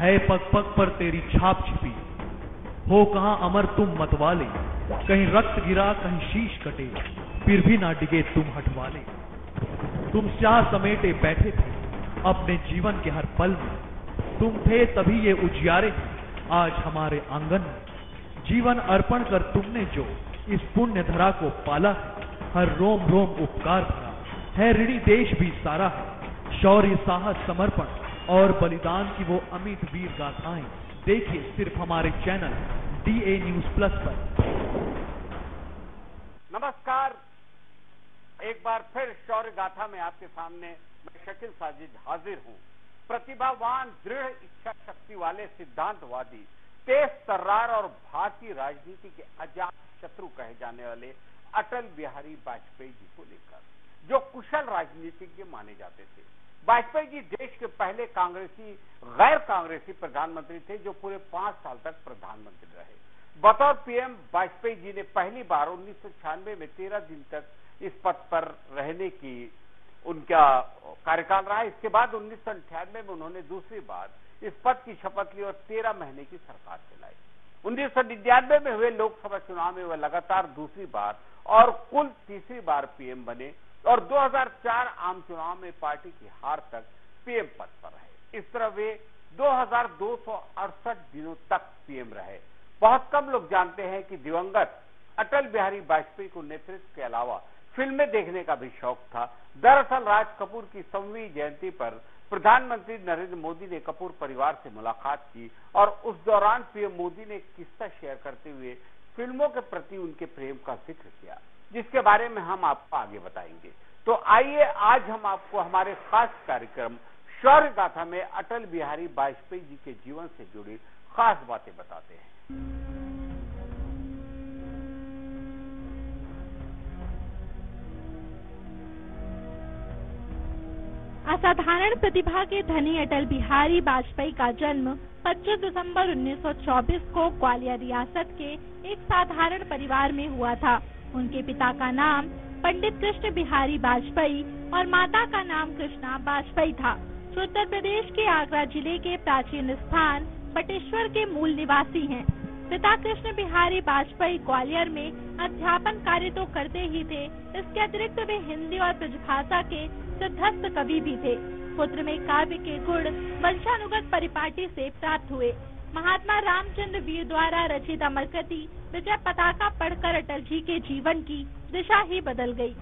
है पग पग पर तेरी छाप छिपी, हो कहां अमर तुम मतवाले, कहीं रक्त गिरा कहीं शीश कटे, फिर भी ना डिगे तुम हटवाले। तुम स्याह समेटे बैठे थे अपने जीवन के हर पल में, तुम थे तभी ये उजियारे आज हमारे आंगन में। जीवन अर्पण कर तुमने जो इस पुण्य धरा को पाला है, हर रोम रोम उपकार भरा है, ऋणी देश भी सारा है। शौर्य साहस समर्पण और बलिदान की वो अमिट वीर गाथाएं देखिए सिर्फ हमारे चैनल DA News Plus पर। नमस्कार, एक बार फिर शौर्य गाथा में आपके सामने मैं शकील साजिद हाजिर हूं। प्रतिभावान, दृढ़ इच्छा शक्ति वाले सिद्धांतवादी, तेज तर्रार और भारतीय राजनीति के अजात शत्रु कहे जाने वाले अटल बिहारी वाजपेयी जी को लेकर, जो कुशल राजनीतिज्ञ माने जाते थे। वाजपेयी जी देश के पहले गैर कांग्रेसी प्रधानमंत्री थे जो पूरे 5 साल तक प्रधानमंत्री रहे। बतौर पीएम वाजपेयी जी ने पहली बार 1996 में 13 दिन तक इस पद पर रहने की उनका कार्यकाल रहा। इसके बाद 1998 में उन्होंने दूसरी बार इस पद की शपथ ली और 13 महीने की सरकार चलाई। 1999 में हुए लोकसभा चुनाव में वह लगातार दूसरी बार और कुल तीसरी बार पीएम बने और 2004 आम चुनाव में पार्टी की हार तक पीएम पद पर रहे। इस तरह वे 2268 दिनों तक पीएम रहे। बहुत कम लोग जानते हैं कि दिवंगत अटल बिहारी वाजपेयी को नेतृत्व के अलावा फिल्में देखने का भी शौक था। दरअसल राज कपूर की 100वीं जयंती पर प्रधानमंत्री नरेंद्र मोदी ने कपूर परिवार से मुलाकात की और उस दौरान पीएम मोदी ने एक किस्सा शेयर करते हुए फिल्मों के प्रति उनके प्रेम का जिक्र किया, जिसके बारे में हम आपको आगे बताएंगे। तो आइए आज हम आपको हमारे खास कार्यक्रम शौर्य गाथा में अटल बिहारी वाजपेयी जी के जीवन से जुड़ी खास बातें बताते हैं। असाधारण प्रतिभा के धनी अटल बिहारी वाजपेयी का जन्म 25 दिसंबर 1924 को ग्वालियर रियासत के एक साधारण परिवार में हुआ था। उनके पिता का नाम पंडित कृष्ण बिहारी वाजपेयी और माता का नाम कृष्णा वाजपेयी था, जो उत्तर प्रदेश के आगरा जिले के प्राचीन स्थान बटेश्वर के मूल निवासी हैं। पिता कृष्ण बिहारी वाजपेयी ग्वालियर में अध्यापन कार्य तो करते ही थे, इसके अतिरिक्त वे हिंदी और ब्रजभाषा के सिद्धस्थ कवि भी थे। पुत्र में काव्य के गुण वंशानुगत परिपाटी से प्राप्त हुए। महात्मा रामचंद्र वीर द्वारा रचित अमर कृति विजय पताका पढ़कर अटल जी के जीवन की दिशा ही बदल गई।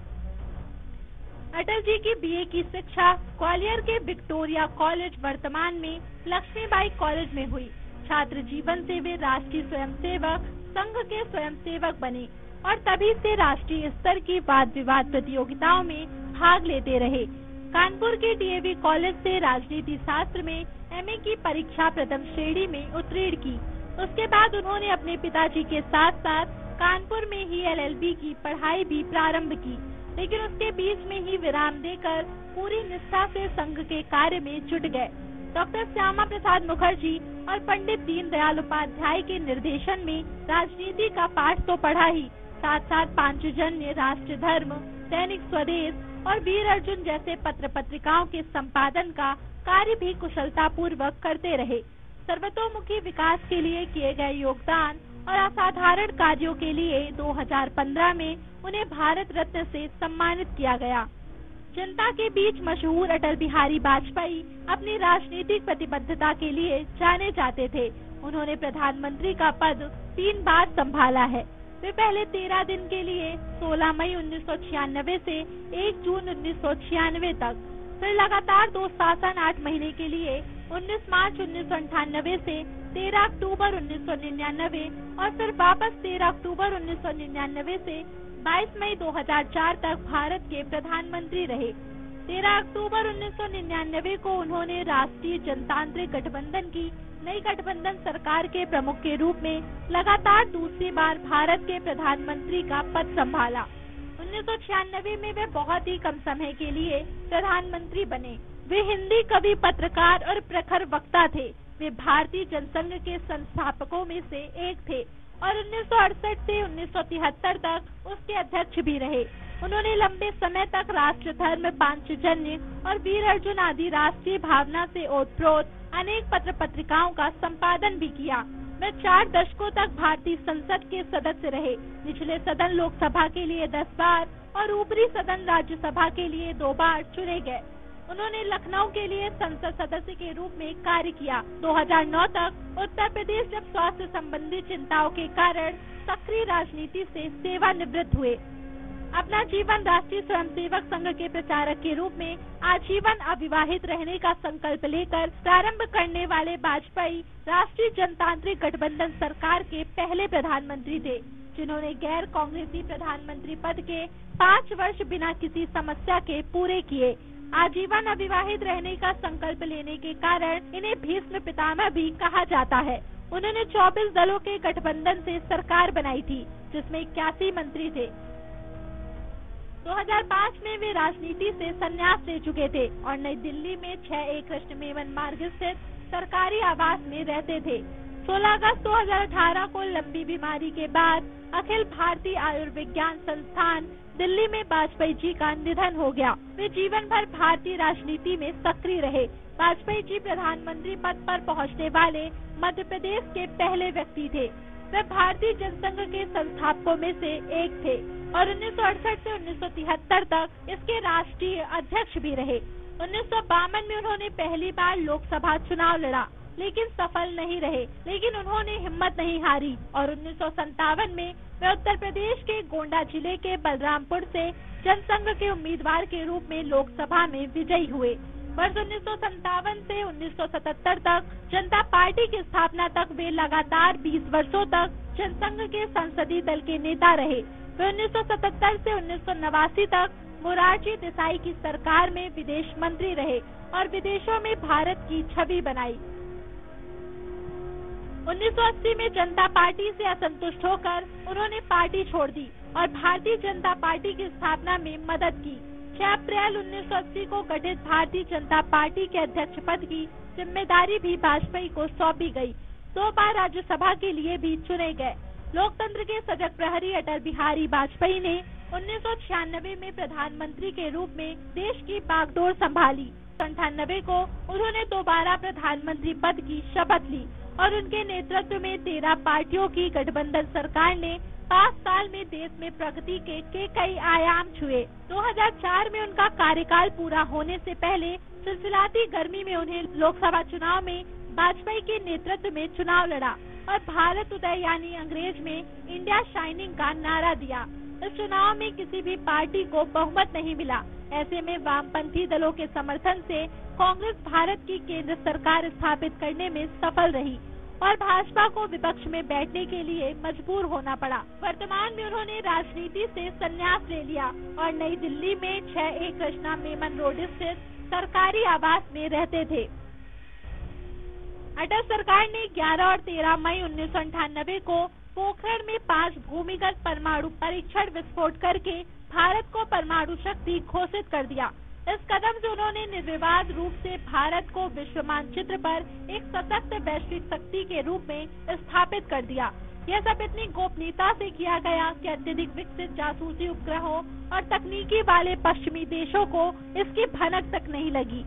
अटल जी की BA की शिक्षा ग्वालियर के विक्टोरिया कॉलेज, वर्तमान में लक्ष्मीबाई कॉलेज में हुई। छात्र जीवन से वे राष्ट्रीय स्वयंसेवक संघ के स्वयंसेवक बने और तभी से राष्ट्रीय स्तर की वाद विवाद प्रतियोगिताओं में भाग लेते रहे। कानपुर के DAV कॉलेज से राजनीति शास्त्र में MA की परीक्षा प्रथम श्रेणी में उत्तीर्ण की। उसके बाद उन्होंने अपने पिताजी के साथ साथ कानपुर में ही LLB की पढ़ाई भी प्रारंभ की, लेकिन उसके बीच में ही विराम देकर पूरी निष्ठा से संघ के कार्य में जुट गए। डॉक्टर श्यामा प्रसाद मुखर्जी और पंडित दीनदयाल उपाध्याय के निर्देशन में राजनीति का पाठ तो पढ़ा ही, साथ साथ पांचजन्य, राष्ट्र धर्म, दैनिक स्वदेश और वीर अर्जुन जैसे पत्र पत्रिकाओं के संपादन का कार्य भी कुशलता पूर्वक करते रहे। सर्वतोमुखी विकास के लिए किए गए योगदान और असाधारण कार्यों के लिए 2015 में उन्हें भारत रत्न से सम्मानित किया गया। जनता के बीच मशहूर अटल बिहारी वाजपेयी अपनी राजनीतिक प्रतिबद्धता के लिए जाने जाते थे। उन्होंने प्रधानमंत्री का पद 3 बार संभाला है। वे पहले 13 दिन के लिए 16 मई 1996 से 1 जून 1996 तक, फिर लगातार 2 शासन 8 महीने के लिए 19 मार्च 1998 से 13 अक्टूबर 1999 और फिर वापस 13 अक्टूबर 1999 से 22 मई 2004 तक भारत के प्रधानमंत्री रहे। 13 अक्टूबर 1999 को उन्होंने राष्ट्रीय जनतांत्रिक गठबंधन की नई गठबंधन सरकार के प्रमुख के रूप में लगातार दूसरी बार भारत के प्रधानमंत्री का पद संभाला। 1996 में वे बहुत ही कम समय के लिए प्रधानमंत्री बने। वे हिंदी कवि, पत्रकार और प्रखर वक्ता थे। वे भारतीय जनसंघ के संस्थापकों में से एक थे और 1968 से 1973 तक उसके अध्यक्ष भी रहे। उन्होंने लंबे समय तक राष्ट्र धर्म, पांचजन्य और वीर अर्जुन आदि राष्ट्रीय भावना से ओतप्रोत अनेक पत्र पत्रिकाओं का संपादन भी किया। वे 4 दशकों तक भारतीय संसद के सदस्य रहे। निचले सदन लोकसभा के लिए 10 बार और ऊपरी सदन राज्यसभा के लिए 2 बार चुने गए। उन्होंने लखनऊ के लिए संसद सदस्य के रूप में कार्य किया। 2009 तक उत्तर प्रदेश जब स्वास्थ्य संबंधी चिंताओं के कारण सक्रिय राजनीति से सेवानिवृत्त हुए। अपना जीवन राष्ट्रीय स्वयंसेवक संघ के प्रचारक के रूप में आजीवन अविवाहित रहने का संकल्प लेकर प्रारंभ करने वाले वाजपेयी राष्ट्रीय जनतांत्रिक गठबंधन सरकार के पहले प्रधानमंत्री थे, जिन्होंने गैर कांग्रेसी प्रधानमंत्री पद के 5 वर्ष बिना किसी समस्या के पूरे किए। आजीवन अविवाहित रहने का संकल्प लेने के कारण इन्हें भीष्म पितामह भी कहा जाता है। उन्होंने 24 दलों के गठबंधन से सरकार बनाई थी, जिसमें 81 मंत्री थे। 2005 में वे राजनीति से संन्यास ले चुके थे और नई दिल्ली में 6A कृष्ण मेनन मार्ग स्थित सरकारी आवास में रहते थे। 16 अगस्त 2018 को लंबी बीमारी के बाद अखिल भारतीय आयुर्विज्ञान संस्थान दिल्ली में वाजपेयी जी का निधन हो गया। वे जीवन भर भारतीय राजनीति में सक्रिय रहे। वाजपेयी जी प्रधानमंत्री पद पर पहुंचने वाले मध्य प्रदेश के पहले व्यक्ति थे। वे भारतीय जनसंघ के संस्थापकों में से एक थे और 1968 से 1973 तक इसके राष्ट्रीय अध्यक्ष भी रहे। 1952 में उन्होंने पहली बार लोकसभा चुनाव लड़ा, लेकिन सफल नहीं रहे, लेकिन उन्होंने हिम्मत नहीं हारी और 1957 में वे उत्तर प्रदेश के गोंडा जिले के बलरामपुर से जनसंघ के उम्मीदवार के रूप में लोकसभा में विजयी हुए। वर्ष 1957 से 1977 तक जनता पार्टी की स्थापना तक वे लगातार 20 वर्षों तक जनसंघ के संसदीय दल के नेता रहे। वे 1977 से 1989 तक मोरारजी देसाई की सरकार में विदेश मंत्री रहे और विदेशों में भारत की छवि बनाई। 1980 में जनता पार्टी से असंतुष्ट होकर उन्होंने पार्टी छोड़ दी और भारतीय जनता पार्टी की स्थापना में मदद की। 6 अप्रैल 1980 को गठित भारतीय जनता पार्टी के अध्यक्ष पद की जिम्मेदारी भी वाजपेयी को सौंपी गई। 2 बार राज्यसभा के लिए भी चुने गए। लोकतंत्र के सजग प्रहरी अटल बिहारी वाजपेयी ने 1996 में प्रधानमंत्री के रूप में देश की बागडोर संभाली। 1998 को उन्होंने दोबारा प्रधानमंत्री पद की शपथ ली और उनके नेतृत्व में 13 पार्टियों की गठबंधन सरकार ने 5 साल में देश में प्रगति के कई आयाम छुए। 2004 में उनका कार्यकाल पूरा होने से पहले सिलसिलाती गर्मी में उन्हें लोकसभा चुनाव में वाजपेयी के नेतृत्व में चुनाव लड़ा और भारत उदय यानी अंग्रेज में इंडिया शाइनिंग का नारा दिया। इस चुनाव में किसी भी पार्टी को बहुमत नहीं मिला। ऐसे में वामपंथी दलों के समर्थन से कांग्रेस भारत की केंद्र सरकार स्थापित करने में सफल रही और भाजपा को विपक्ष में बैठने के लिए मजबूर होना पड़ा। वर्तमान में उन्होंने राजनीति से संन्यास ले लिया और नई दिल्ली में 6A कृष्णा मेनन रोड स्थित सरकारी आवास में रहते थे। अटल सरकार ने 11 और 13 मई 1998 को पोखरण में 5 भूमिगत परमाणु परीक्षण विस्फोट करके भारत को परमाणु शक्ति घोषित कर दिया। इस कदम से उन्होंने निर्विवाद रूप से भारत को विश्व मानचित्र पर एक सशक्त वैश्विक शक्ति के रूप में स्थापित कर दिया। यह सब इतनी गोपनीयता से किया गया कि अत्यधिक विकसित जासूसी उपग्रहों और तकनीकी वाले पश्चिमी देशों को इसकी भनक तक नहीं लगी।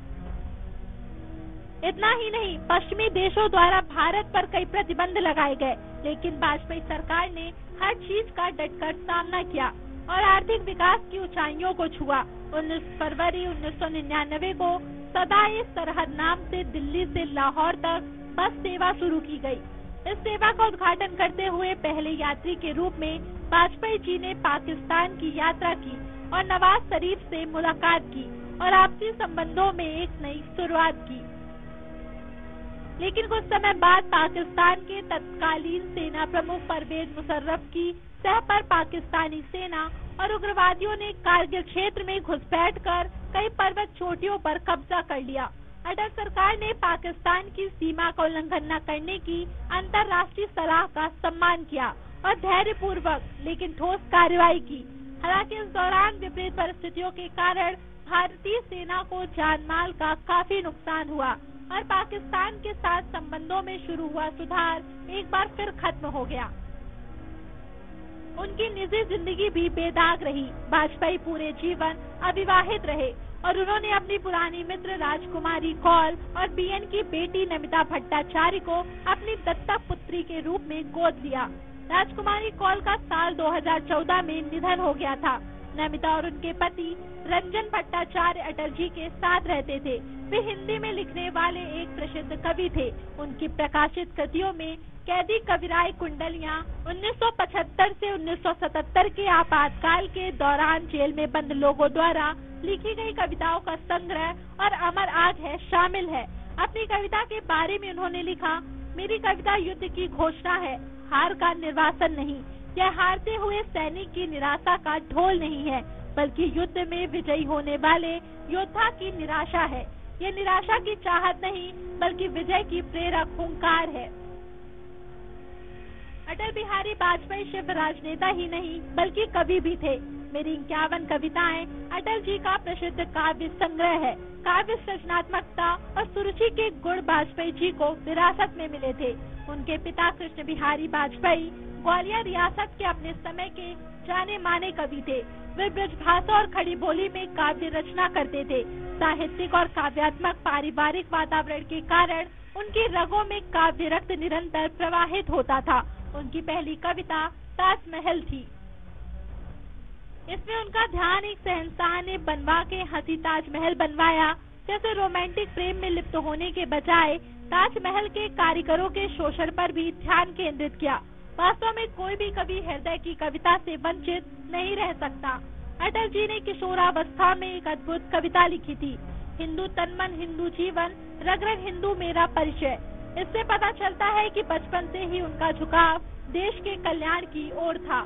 इतना ही नहीं, पश्चिमी देशों द्वारा भारत पर कई प्रतिबंध लगाए गए, लेकिन वाजपेयी सरकार ने हर चीज का डटकर सामना किया और आर्थिक विकास की ऊंचाइयों को छुआ। 19 फरवरी 1999 को सदाए सरहद नाम से दिल्ली से लाहौर तक बस सेवा शुरू की गई। इस सेवा का उद्घाटन करते हुए पहले यात्री के रूप में वाजपेयी जी ने पाकिस्तान की यात्रा की और नवाज शरीफ से मुलाकात की और आपसी संबंधों में एक नई शुरुआत की। लेकिन कुछ समय बाद पाकिस्तान के तत्कालीन सेना प्रमुख परवेज मुशर्रफ की सह पर पाकिस्तानी सेना और उग्रवादियों ने कारगिल क्षेत्र में घुसपैठ कर कई पर्वत चोटियों पर कब्जा कर लिया। अटल सरकार ने पाकिस्तान की सीमा का उल्लंघन न करने की अंतर्राष्ट्रीय सलाह का सम्मान किया और धैर्यपूर्वक लेकिन ठोस कार्रवाई की। हालांकि इस दौरान विपरीत परिस्थितियों के कारण भारतीय सेना को जानमाल का काफी नुकसान हुआ और पाकिस्तान के साथ संबंधों में शुरू हुआ सुधार एक बार फिर खत्म हो गया। उनकी निजी जिंदगी भी बेदाग रही। वाजपेयी पूरे जीवन अविवाहित रहे और उन्होंने अपनी पुरानी मित्र राजकुमारी कौल और बीएन की बेटी नमिता भट्टाचार्य को अपनी दत्तक पुत्री के रूप में गोद लिया। राजकुमारी कौल का साल 2014 में निधन हो गया था। नमिता और उनके पति रंजन भट्टाचार्य अटल जी के साथ रहते थे। वे हिंदी में लिखने वाले एक प्रसिद्ध कवि थे। उनकी प्रकाशित कृतियों में कैदी कविराय कुंडलियां, 1975 से 1977 के आपातकाल के दौरान जेल में बंद लोगों द्वारा लिखी गई कविताओं का संग्रह और अमर आग है शामिल है। अपनी कविता के बारे में उन्होंने लिखा, मेरी कविता युद्ध की घोषणा है, हार का निर्वासन नहीं। यह हारते हुए सैनिक की निराशा का ढोल नहीं है, बल्कि युद्ध में विजयी होने वाले योद्धा की निराशा है। यह निराशा की चाहत नहीं, बल्कि विजय की प्रेरक हुंकार है। अटल बिहारी वाजपेयी सिर्फ राजनेता ही नहीं, बल्कि कवि भी थे। मेरी 51 कविताएं अटल जी का प्रसिद्ध काव्य संग्रह है। काव्य सृजनात्मकता और सुरुचि के गुण वाजपेयी जी को विरासत में मिले थे। उनके पिता कृष्ण बिहारी वाजपेयी ग्वालियर रियासत के अपने समय के जाने माने कवि थे। वे ब्रजभाषा और खड़ी बोली में काव्य रचना करते थे। साहित्यिक और काव्यात्मक पारिवारिक वातावरण के कारण उनकी रगों में काव्य रक्त निरंतर प्रवाहित होता था। उनकी पहली कविता ताजमहल थी। इसमें उनका ध्यान एक शहंशाह ने बनवा के हंसी ताजमहल बनवाया जैसे रोमांटिक प्रेम में लिप्त होने के बजाय ताजमहल के कारीगरों के शोषण पर भी ध्यान केंद्रित किया। वास्तव में कोई भी कवि हृदय की कविता से वंचित नहीं रह सकता। अटल जी ने किशोरावस्था में एक अद्भुत कविता लिखी थी, हिंदू तन मन हिंदू जीवन रग रग हिंदू मेरा परिचय। इससे पता चलता है कि बचपन से ही उनका झुकाव देश के कल्याण की ओर था।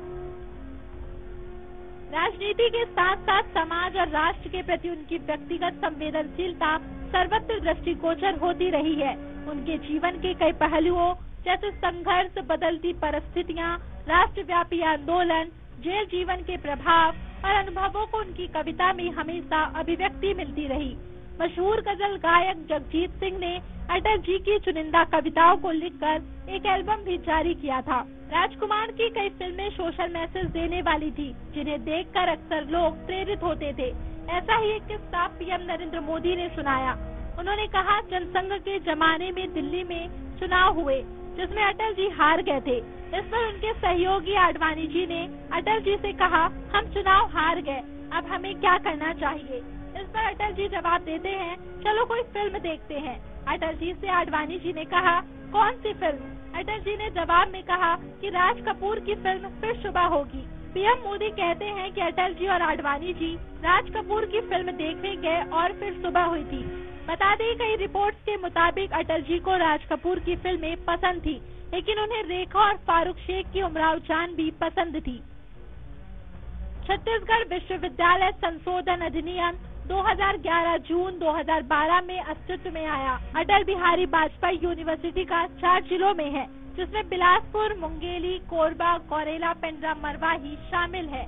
राजनीति के साथ साथ समाज और राष्ट्र के प्रति उनकी व्यक्तिगत संवेदनशीलता सर्वत्र दृष्टिगोचर होती रही है। उनके जीवन के कई पहलुओं जैसे संघर्ष, बदलती परिस्थितियां, राष्ट्रव्यापी आंदोलन, जेल जीवन के प्रभाव और अनुभवों को उनकी कविता में हमेशा अभिव्यक्ति मिलती रही। मशहूर गजल गायक जगजीत सिंह ने अटल जी की चुनिंदा कविताओं को लिखकर एक एल्बम भी जारी किया था। राजकुमार की कई फिल्में सोशल मैसेज देने वाली थी, जिन्हें देखकर अक्सर लोग प्रेरित होते थे। ऐसा ही एक किस्सा पीएम नरेंद्र मोदी ने सुनाया। उन्होंने कहा, जनसंघ के जमाने में दिल्ली में चुनाव हुए जिसमें अटल जी हार गए थे। इस पर उनके सहयोगी आडवाणी जी ने अटल जी से कहा, हम चुनाव हार गए, अब हमें क्या करना चाहिए। इस पर अटल जी जवाब देते हैं, चलो कोई फिल्म देखते हैं। अटल जी से आडवाणी जी ने कहा, कौन सी फिल्म? अटल जी ने जवाब में कहा कि राज कपूर की फिल्म फिर सुबह होगी। पीएम मोदी कहते हैं कि अटल जी और आडवाणी जी राज कपूर की फिल्म देखने गए और फिर सुबह हुई थी। बता दें, कई रिपोर्ट्स के मुताबिक अटल जी को राज कपूर की फिल्में पसंद थी, लेकिन उन्हें रेखा और फारूक शेख की उमराव जान भी पसंद थी। छत्तीसगढ़ विश्वविद्यालय संशोधन अधिनियम 2011 जून 2012 में अस्तित्व में आया। अटल बिहारी वाजपेयी यूनिवर्सिटी का 4 जिलों में है, जिसमें बिलासपुर, मुंगेली, कोरबा, गौरेला, पेंड्रा, मरवाही शामिल है।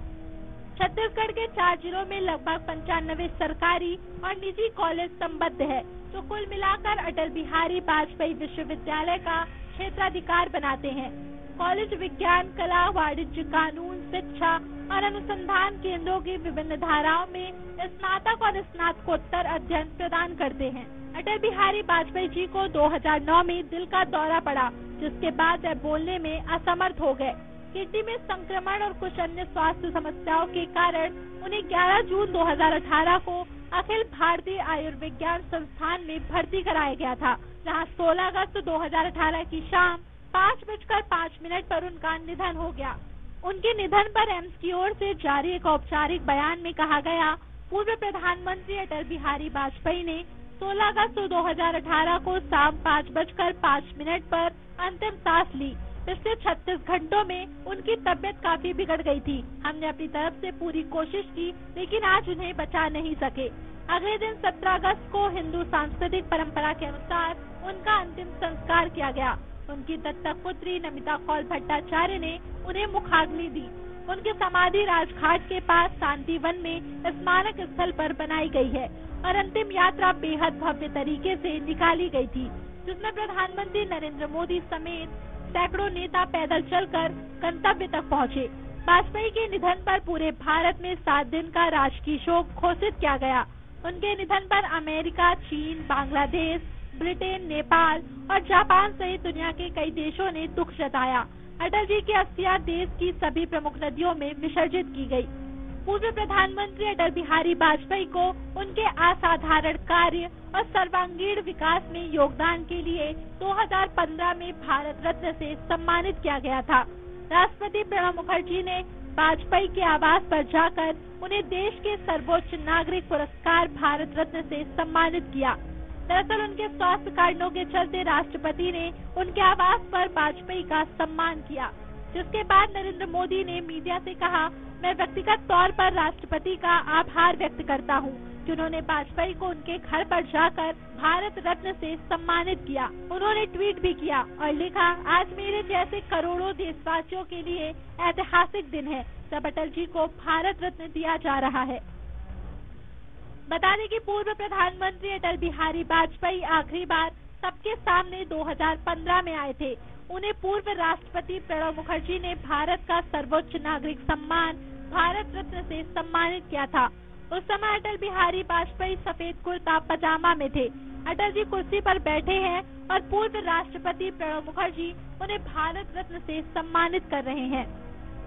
छत्तीसगढ़ के 4 जिलों में लगभग 95 सरकारी और निजी कॉलेज संबद्ध है, जो कुल मिलाकर अटल बिहारी वाजपेयी विश्वविद्यालय का क्षेत्राधिकार बनाते हैं। कॉलेज विज्ञान, कला, वाणिज्य, कानून, शिक्षा और अनुसंधान केंद्रों की विभिन्न धाराओं में स्नातक और स्नातकोत्तर अध्ययन प्रदान करते हैं। अटल बिहारी वाजपेयी जी को 2009 में दिल का दौरा पड़ा, जिसके बाद वे बोलने में असमर्थ हो गए। किडनी में संक्रमण और कुछ अन्य स्वास्थ्य समस्याओं के कारण उन्हें 11 जून 2018 को अखिल भारतीय आयुर्विज्ञान संस्थान में भर्ती कराया गया था, जहां 16 अगस्त 2018 की शाम 5:05 पर उनका निधन हो गया। उनके निधन पर एम्स की ओर से जारी एक औपचारिक बयान में कहा गया, पूर्व प्रधानमंत्री अटल बिहारी वाजपेयी ने 16 अगस्त 2018 को शाम 5:05 पर अंतिम सांस ली। पिछले 36 घंटों में उनकी तबीयत काफी बिगड़ गई थी। हमने अपनी तरफ से पूरी कोशिश की, लेकिन आज उन्हें बचा नहीं सके। अगले दिन 17 अगस्त को हिंदू सांस्कृतिक परंपरा के अनुसार उनका अंतिम संस्कार किया गया। उनकी दत्तक पुत्री नमिता कौल भट्टाचार्य ने उन्हें मुखाग्नि दी। उनकी समाधि राजघाट के पास शांतिवन में स्मारक स्थल पर बनाई गई है और अंतिम यात्रा बेहद भव्य तरीके से निकाली गई थी, जिसमें प्रधानमंत्री नरेंद्र मोदी समेत सैकड़ों नेता पैदल चलकर गंतव्य तक पहुंचे। वाजपेयी के निधन पर पूरे भारत में 7 दिन का राजकीय शोक घोषित किया गया। उनके निधन पर अमेरिका, चीन, बांग्लादेश, ब्रिटेन, नेपाल और जापान सहित दुनिया के कई देशों ने दुख जताया। अटल जी की अस्थियां देश की सभी प्रमुख नदियों में विसर्जित की गई। पूर्व प्रधानमंत्री अटल बिहारी वाजपेयी को उनके असाधारण कार्य और सर्वांगीण विकास में योगदान के लिए 2015 में भारत रत्न से सम्मानित किया गया था। राष्ट्रपति प्रणब मुखर्जी ने वाजपेयी के आवास पर जाकर उन्हें देश के सर्वोच्च नागरिक पुरस्कार भारत रत्न से सम्मानित किया। दरअसल उनके स्वास्थ्य कारणों के चलते राष्ट्रपति ने उनके आवास पर वाजपेयी का सम्मान किया, जिसके बाद नरेंद्र मोदी ने मीडिया से कहा, मैं व्यक्तिगत तौर पर राष्ट्रपति का आभार व्यक्त करता हूं, जिन्होंने वाजपेयी को उनके घर पर जाकर भारत रत्न से सम्मानित किया। उन्होंने ट्वीट भी किया और लिखा, आज मेरे जैसे करोड़ों देशवासियों के लिए ऐतिहासिक दिन है जब अटल जी को भारत रत्न दिया जा रहा है। बता दें कि पूर्व प्रधानमंत्री अटल बिहारी वाजपेयी आखिरी बार सबके सामने 2015 में आए थे। उन्हें पूर्व राष्ट्रपति प्रणब मुखर्जी ने भारत का सर्वोच्च नागरिक सम्मान भारत रत्न से सम्मानित किया था। उस समय अटल बिहारी वाजपेयी सफेद कुर्ता पजामा में थे। अटल जी कुर्सी पर बैठे हैं और पूर्व राष्ट्रपति प्रणब मुखर्जी उन्हें भारत रत्न से सम्मानित कर रहे हैं।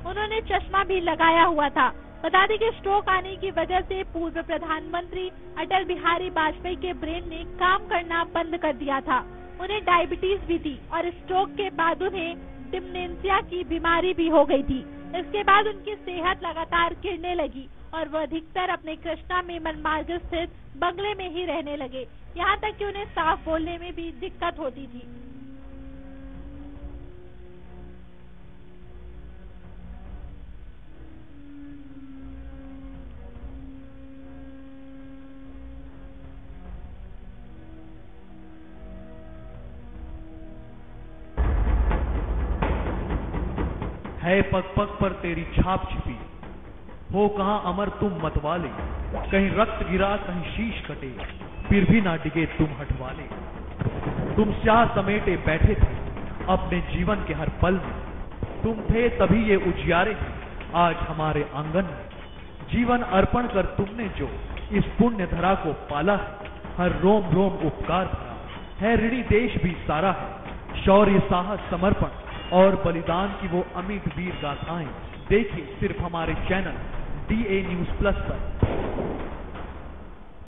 उन्होंने चश्मा भी लगाया हुआ था। बता दें कि स्ट्रोक आने की वजह से पूर्व प्रधानमंत्री अटल बिहारी वाजपेयी के ब्रेन ने काम करना बंद कर दिया था। उन्हें डायबिटीज भी थी और स्ट्रोक के बाद उन्हें डिमेंशिया की बीमारी भी हो गई थी। इसके बाद उनकी सेहत लगातार गिरने लगी और वो अधिकतर अपने कृष्णा मेमन मार्ग स्थित बंगले में ही रहने लगे। यहाँ तक कि उन्हें साफ बोलने में भी दिक्कत होती थी। है पग पग पर तेरी छाप छिपी, हो कहाँ अमर तुम मतवाले, कहीं रक्त गिरा कहीं शीश कटे, फिर भी ना डिगे तुम हटवाले। तुम स्याह समेटे बैठे थे अपने जीवन के हर पल में, तुम थे तभी ये उजियारे आज हमारे आंगन में। जीवन अर्पण कर तुमने जो इस पुण्य धरा को पाला है, हर रोम रोम उपकार भरा है, ऋणी देश भी सारा है। शौर्य, साहस, समर्पण और बलिदान की वो अमिट वीर गाथाएं देखिए सिर्फ हमारे चैनल DA News Plus पर।